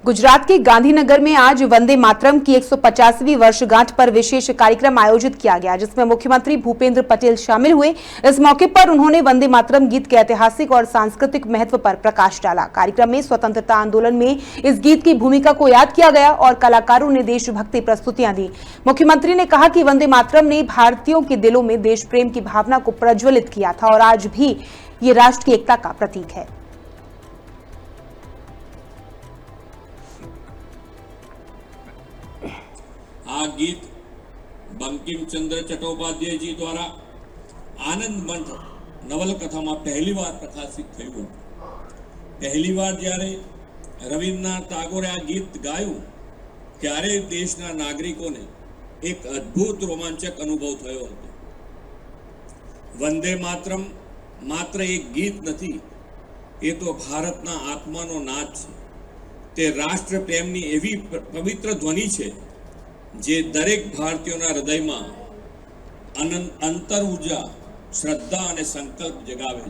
गुजरात के गांधीनगर में आज वंदे मातरम की 150वीं वर्षगांठ पर विशेष कार्यक्रम आयोजित किया गया, जिसमें मुख्यमंत्री भूपेंद्र पटेल शामिल हुए। इस मौके पर उन्होंने वंदे मातरम गीत के ऐतिहासिक और सांस्कृतिक महत्व पर प्रकाश डाला। कार्यक्रम में स्वतंत्रता आंदोलन में इस गीत की भूमिका को याद किया गया और कलाकारों ने देशभक्ति प्रस्तुतियां दी। मुख्यमंत्री ने कहा कि वंदे मातरम ने भारतीयों के दिलों में देश प्रेम की भावना को प्रज्वलित किया था और आज भी ये राष्ट्र की एकता का प्रतीक है। आ गीत बंकिम चंद्र चट्टोपाध्याय जी द्वारा आनंद मंथ नवलकथा में पहली बार प्रकाशित थयुं हतुं। पहली बार ज्यारे रविन्द्रनाथ टागोरे आ गीत गायु त्यारे देशना नागरिकोने एक अद्भुत रोमांचक अनुभव थयो हतो। वंदे मातरम मात्र एक गीत नथी, ए तो भारतना आत्मानो नाद छे। ते राष्ट्र प्रेमनी एवी पवित्र ध्वनि छे जे दरेक भारतीयोना हृदयमां अंतर ऊर्जा, श्रद्धा अने संकल्प जगावे